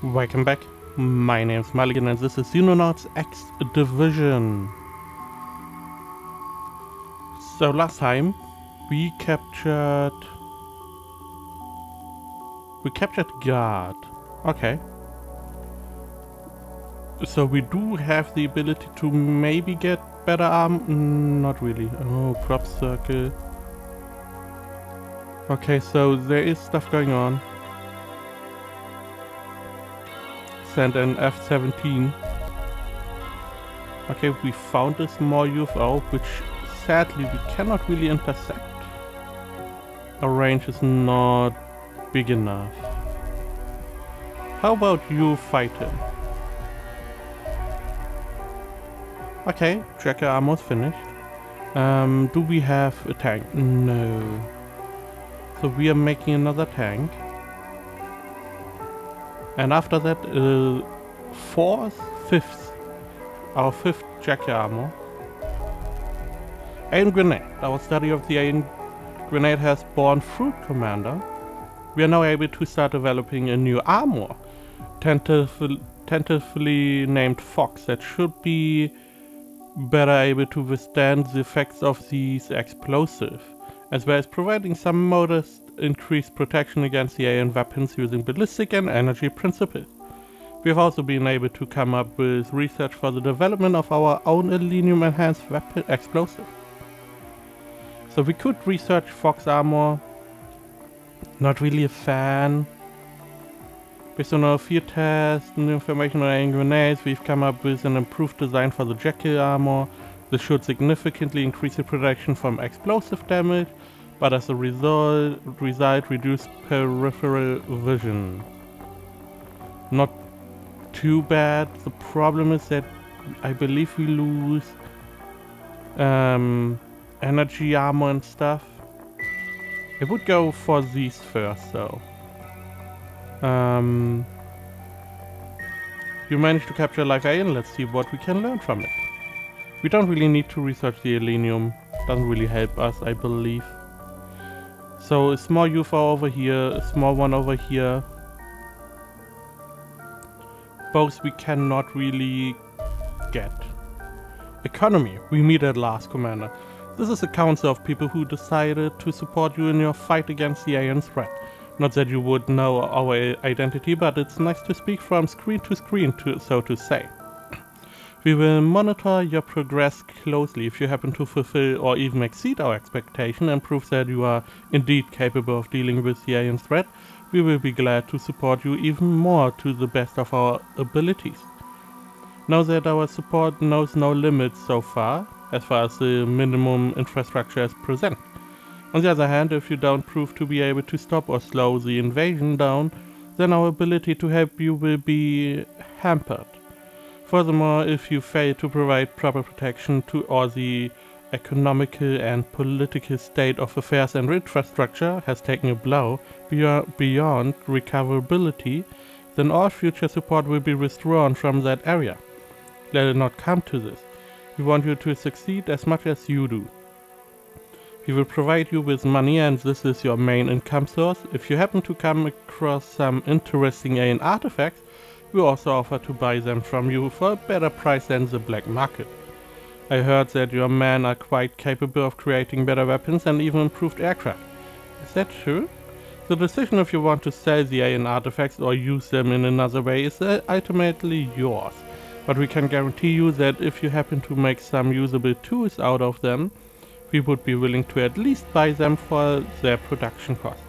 Welcome back. My name's Muligan and this is Xenonauts X-Division. So last time we captured guard. Okay. So we do have the ability to maybe get better arm. Not really. Oh, crop circle. Okay, so there is stuff going on. Send an F-17. Okay, we found a small UFO, which sadly we cannot really intercept. Our range is not big enough. How about you fight him? Okay, tracker armor's finished. Do we have a tank? No. So we are making another tank. And after that, our fifth jacket armor. Iron Grenade. Our study of the Iron Grenade has borne fruit, Commander. We are now able to start developing a new armor, tentatively named Fox, that should be better able to withstand the effects of these explosives, as well as providing some modest increased protection against the alien weapons using ballistic and energy principles. We have also been able to come up with research for the development of our own Selenium enhanced weapon explosive. So we could research Fox armor. Not really a fan. Based on our field tests and information on alien grenades, we've come up with an improved design for the jacket armor. This should significantly increase the protection from explosive damage, but as a result reduce peripheral vision. Not too bad. The problem is that I believe we lose energy armor and stuff. I would go for these first though. You managed to capture a live alien, let's see what we can learn from it. We don't really need to research the selenium, doesn't really help us, I believe. So a small UFO over here, a small one over here. Both we cannot really get. Economy, we meet at last, Commander. This is a council of people who decided to support you in your fight against the alien threat. Not that you would know our identity, but it's nice to speak from screen to screen, so to say. We will monitor your progress closely. If you happen to fulfill or even exceed our expectation and prove that you are indeed capable of dealing with the alien threat, we will be glad to support you even more to the best of our abilities. Know that our support knows no limits so far as the minimum infrastructure is present. On the other hand, if you don't prove to be able to stop or slow the invasion down, then our ability to help you will be hampered. Furthermore, if you fail to provide proper protection to all the economical and political state of affairs and infrastructure has taken a blow beyond recoverability, then all future support will be withdrawn from that area. Let it not come to this. We want you to succeed as much as you do. We will provide you with money, and this is your main income source. If you happen to come across some interesting alien artifacts, we also offer to buy them from you for a better price than the black market. I heard that your men are quite capable of creating better weapons and even improved aircraft. Is that true? The decision if you want to sell the alien artifacts or use them in another way is ultimately yours. But we can guarantee you that if you happen to make some usable tools out of them, we would be willing to at least buy them for their production cost.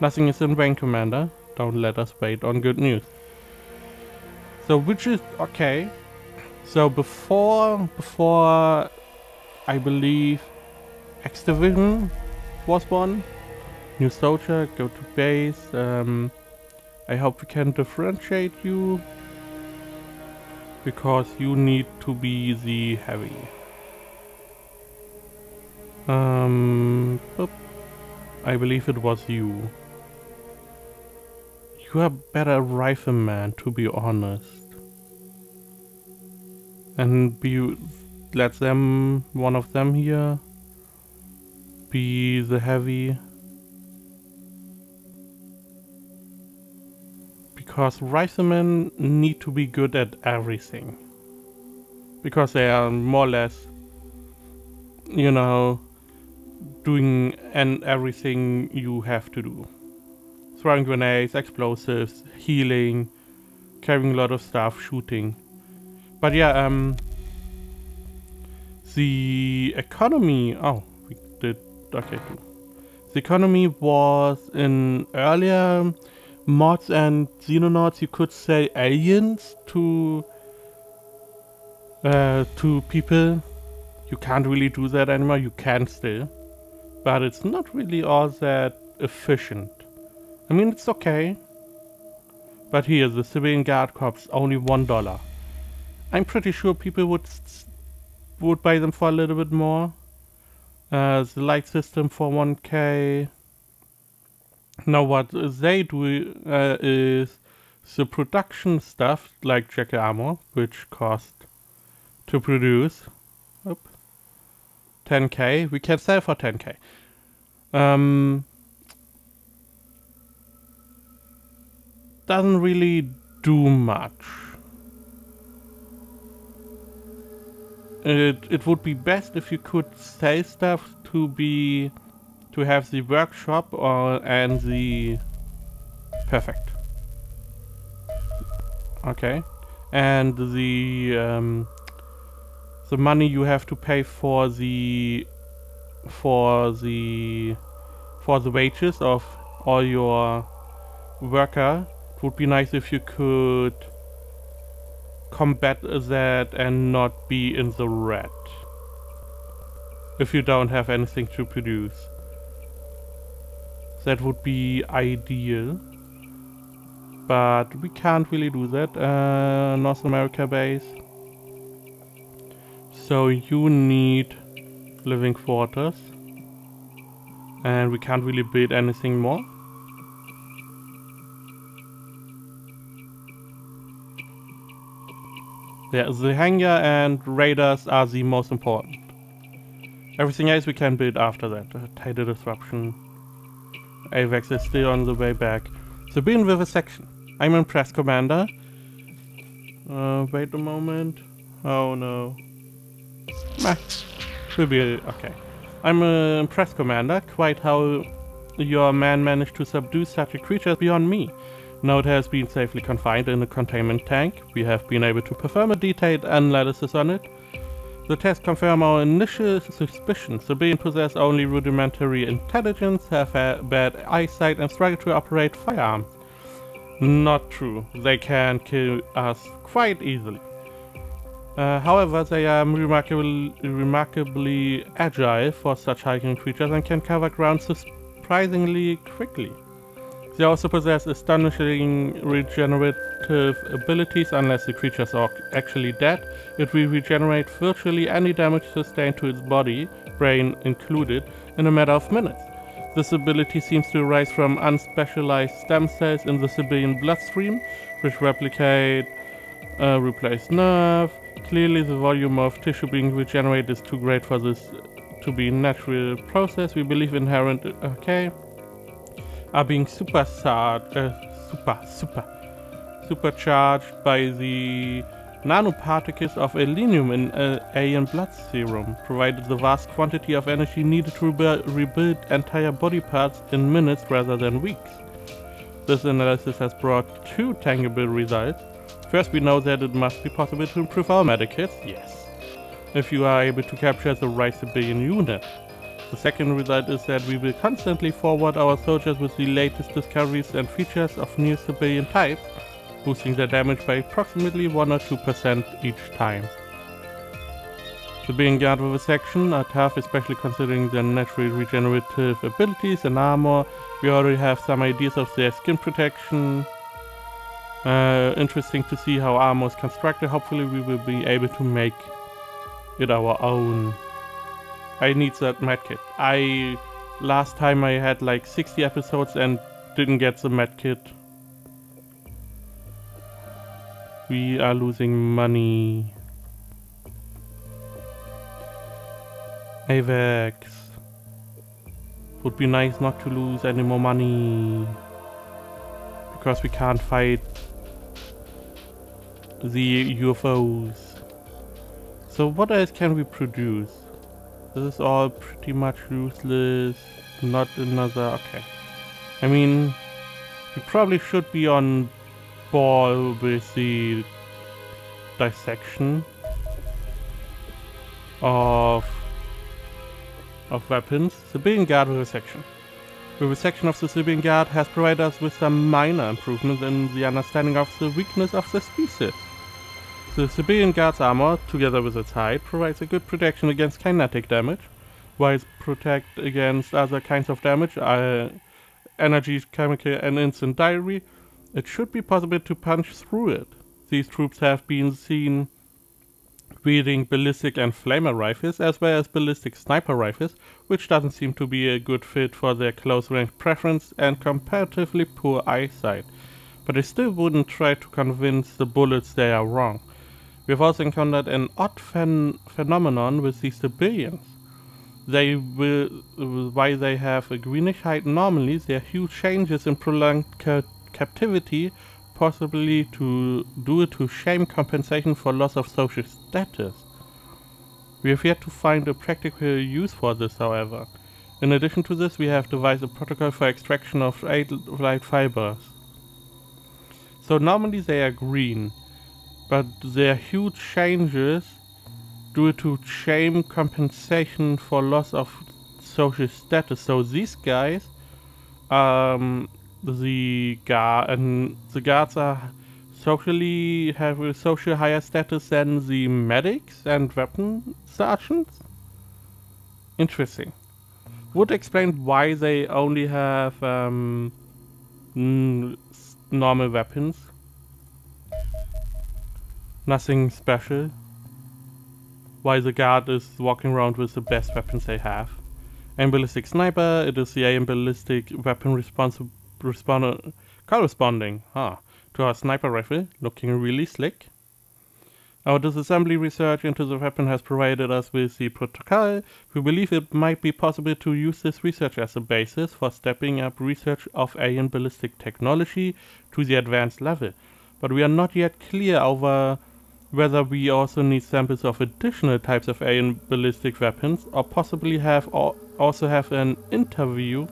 Nothing is in vain, Commander. Don't let us wait on good news. So which is okay. So before I believe X-Division was born. New soldier, go to base. I hope we can differentiate you, because you need to be the heavy. I believe it was you. You are better rifleman, to be honest. And let them, one of them here, be the heavy. because riflemen need to be good at everything. Because they are more or less, you know, doing everything you have to do. Throwing grenades, explosives, healing, carrying a lot of stuff, shooting. But yeah, the economy, oh, we did, okay, too. The economy was in earlier mods and Xenonauts, you could say aliens to people. You can't really do that anymore, you can still. But it's not really all that efficient. I mean, it's okay. But here, the civilian guard corps, only $1. I'm pretty sure people would buy them for a little bit more. The light system for 1k. Now what they do is the production stuff, like jacket armor, which cost to produce 10k. We can sell for 10k. Doesn't really do much. It would be best if you could sell stuff to have the workshop and the perfect. Okay, and the money you have to pay for the wages of all your worker. It would be nice if you could combat that and not be in the red if you don't have anything to produce. That would be ideal, but we can't really do that. North America base, so you need living quarters, and we can't really build anything more. Yeah, the hangar and raiders are the most important. Everything else we can build after that. Tidal disruption. AVAX is still on the way back. So be in with a section. I'm impressed, Commander. Wait a moment. Oh no. We'll be okay. I'm impressed, Commander. Quite how your man managed to subdue such a creature is beyond me. Now it has been safely confined in a containment tank. We have been able to perform a detailed analysis on it. The tests confirm our initial suspicions. The being possess only rudimentary intelligence, have bad eyesight, and struggle to operate firearms. Not true. They can kill us quite easily. However, they are remarkably agile for such hulking creatures and can cover ground surprisingly quickly. They also possess astonishing regenerative abilities. Unless the creatures are actually dead, it will regenerate virtually any damage sustained to its body, brain included, in a matter of minutes. This ability seems to arise from unspecialized stem cells in the civilian bloodstream, which replicate replace nerve. Clearly the volume of tissue being regenerated is too great for this to be a natural process. We believe inherent are being supercharged by the nanoparticles of selenium in alien blood serum, provided the vast quantity of energy needed to rebuild entire body parts in minutes rather than weeks. This analysis has brought two tangible results. First, we know that it must be possible to improve our medikits, yes, if you are able to capture the right civilian unit. The second result is that we will constantly forward our soldiers with the latest discoveries and features of new civilian types, boosting their damage by approximately 1 or 2% each time. Civilian guard with a section are tough, especially considering their naturally regenerative abilities and armor. We already have some ideas of their skin protection. Interesting to see how armor is constructed. Hopefully we will be able to make it our own. I need that medkit. Last time I had like 60 episodes and didn't get the medkit. We are losing money. AVAX. Would be nice not to lose any more money. because we can't fight the UFOs. So what else can we produce? This is all pretty much useless. Not another... okay. I mean, we probably should be on board with the dissection of weapons. Civilian Guard vivisection. Vivisection of the Civilian Guard has provided us with some minor improvements in the understanding of the weakness of the species. The Civilian Guard's armor, together with its height, provides a good protection against kinetic damage, while it protects against other kinds of damage, energy, chemical and instant diary. It should be possible to punch through it. These troops have been seen wielding ballistic and flamer rifles as well as ballistic sniper rifles, which doesn't seem to be a good fit for their close range preference and comparatively poor eyesight. But I still wouldn't try to convince the bullets they are wrong. We have also encountered an odd phenomenon with these civilians. While they have a greenish height normally, there are huge changes in prolonged captivity, possibly due to shame compensation for loss of social status. We have yet to find a practical use for this, however. In addition to this, we have devised a protocol for extraction of light fibers. So normally they are green, but there are huge changes due to shame compensation for loss of social status. So these guys, the guards are have a social higher status than the medics and weapon sergeants. Interesting. Would explain why they only have normal weapons. Nothing special. Why the guard is walking around with the best weapons they have. Aim ballistic sniper, it is the aim ballistic weapon corresponding to our sniper rifle, looking really slick. Our disassembly research into the weapon has provided us with the protocol. We believe it might be possible to use this research as a basis for stepping up research of alien ballistic technology to the advanced level. But we are not yet clear over whether we also need samples of additional types of alien ballistic weapons, or possibly also have an interview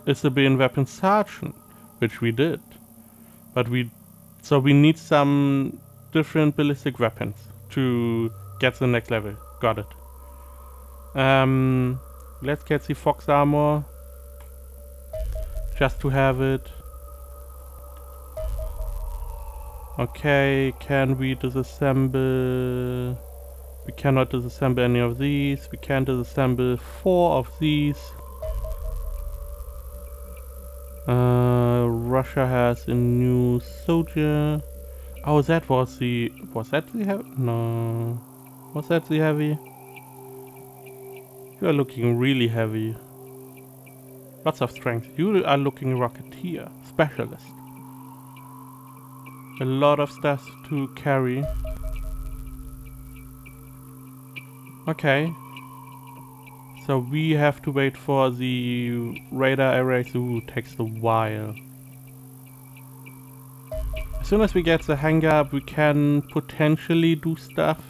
a civilian weapons sergeant, which we did. But we need some different ballistic weapons to get to the next level. Got it. Let's get the Fox armor, just to have it. Okay, can we disassemble? We cannot disassemble any of these. We can disassemble 4 of these. Russia has a new soldier. Oh, was that the heavy? No. Was that the heavy? You are looking really heavy. Lots of strength. You are looking rocketeer. Specialist. A lot of stuff to carry. Okay. So we have to wait for the radar array to takes a while. As soon as we get the hangar up, we can potentially do stuff.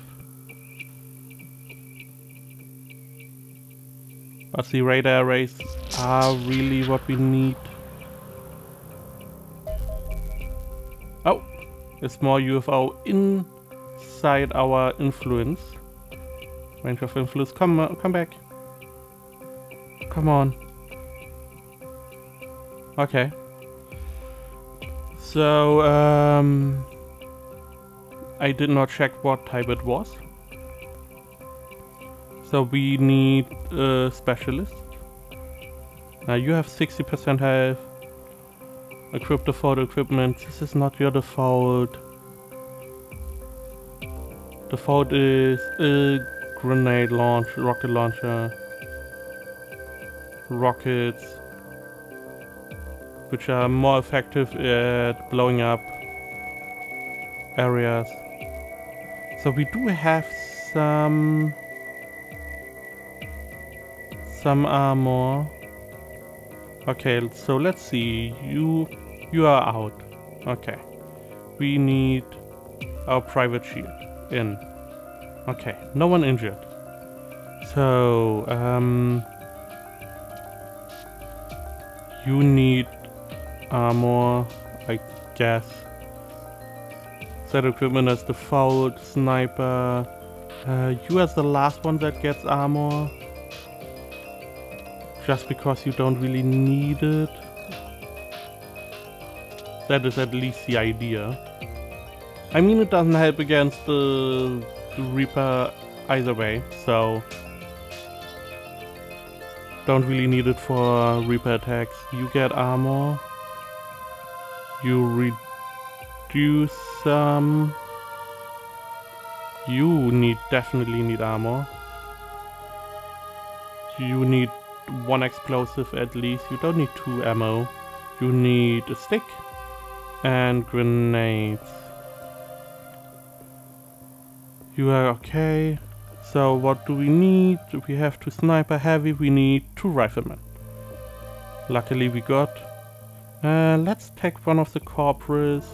But the radar arrays are really what we need. Oh, a small UFO inside our influence. Range of influence. Come back. Come on. Okay. So, I did not check what type it was. So we need a specialist. Now you have 60% health. Equip default equipment. This is not your default. Default is a grenade launch, rocket launcher. Rockets, which are more effective at blowing up areas. So we do have some armor. Okay, so let's see. You are out. Okay. We need our private shield in. Okay, no one injured. So, you need armor, I guess. Set equipment as default, sniper. You as the last one that gets armor. Just because you don't really need it. That is at least the idea. I mean, it doesn't help against the Reaper either way, so don't really need it for Reaper attacks. You get armor. You reduce some. You definitely need armor. You need one explosive at least. You don't need 2 ammo. You need a stick and grenades. You are okay. So what do we need? We have 2 sniper heavy. We need 2 riflemen. Luckily we got. Let's take one of the corporals.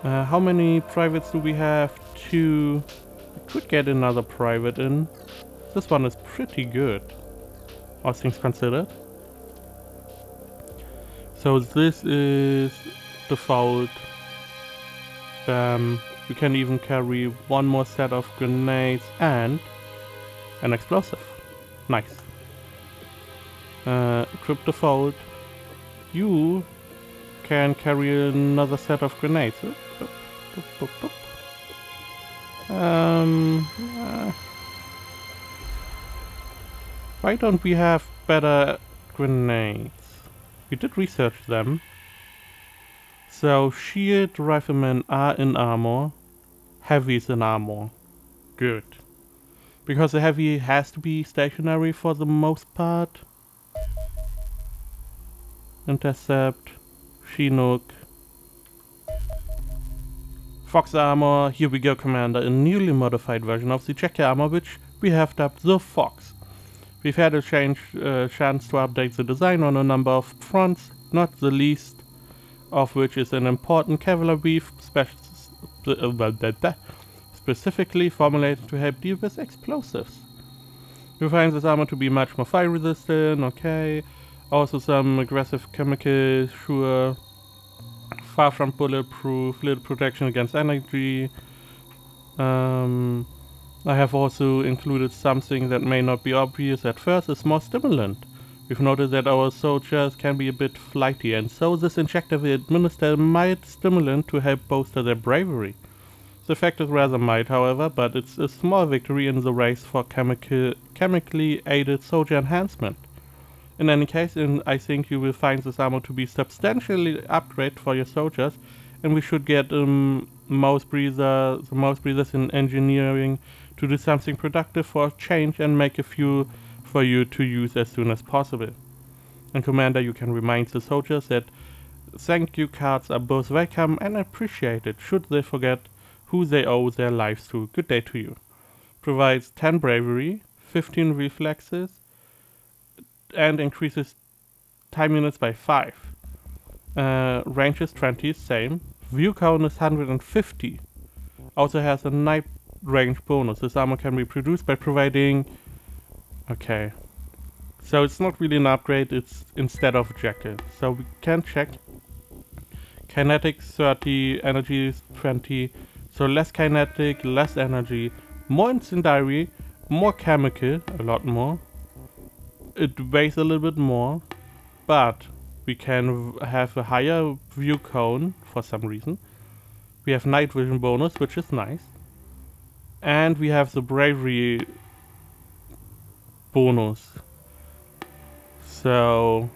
How many privates do we have? 2. We could get another private in. This one is pretty good, all things considered. So this is default. You can even carry 1 more set of grenades and an explosive. Nice. Equip default. You can carry another set of grenades. Why don't we have better grenades? We did research them. So shield riflemen are in armor. Heavy is in armor. Good. Because the heavy has to be stationary for the most part. Intercept. Chinook. Fox armor. Here we go, Commander. A newly modified version of the Jacket armor, which we have dubbed the Fox. We've had a chance to update the design on a number of fronts, not the least of which is an important Kevlar weave specifically formulated to help deal with explosives. We find this armor to be much more fire resistant, okay. Also some aggressive chemicals, sure. Far from bulletproof, little protection against energy. I have also included something that may not be obvious at first, a small stimulant. We've noted that our soldiers can be a bit flighty, and so this injector will administer a mild stimulant to help bolster their bravery. The effect is rather mild, however, but it's a small victory in the race for chemically aided soldier enhancement. In any case, I think you will find this armor to be substantially upgraded for your soldiers, and we should get the mouse breathers in engineering to do something productive for a change and make a few for you to use as soon as possible. And Commander, you can remind the soldiers that thank you cards are both welcome and appreciated should they forget who they owe their lives to. Good day to you. Provides 10 bravery, 15 reflexes, and increases time units by 5. Range is 20, same. View count is 150. Also has a night range bonus. This armor can be produced by providing... Okay. So it's not really an upgrade, it's instead of a jacket. So we can check. Kinetic 30, energy 20. So less kinetic, less energy, more incendiary, more chemical, a lot more. It weighs a little bit more, but we can have a higher view cone for some reason. We have night vision bonus, which is nice. And we have the bravery bonus. So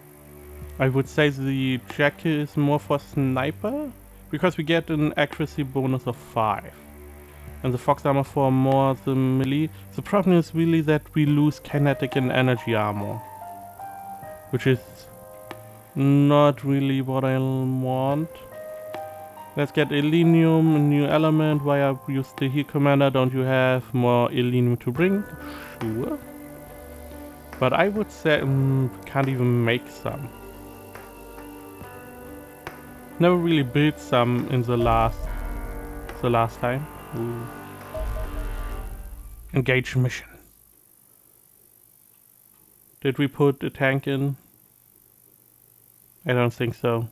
I would say the jacket is more for sniper, because we get an accuracy bonus of 5. And the fox armor for more the melee. The problem is really that we lose kinetic and energy armor, which is not really what I want. Let's get Elenium, a new element. Why are you still here, Commander? Don't you have more Elenium to bring? Sure. But I would say, can't even make some. Never really built some in the last time. Ooh. Engage mission. Did we put a tank in? I don't think so.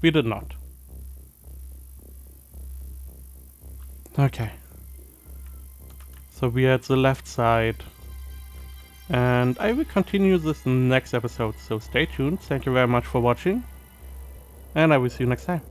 We did not. Okay. So we are at the left side. And I will continue this in the next episode, so stay tuned. Thank you very much for watching. And I will see you next time.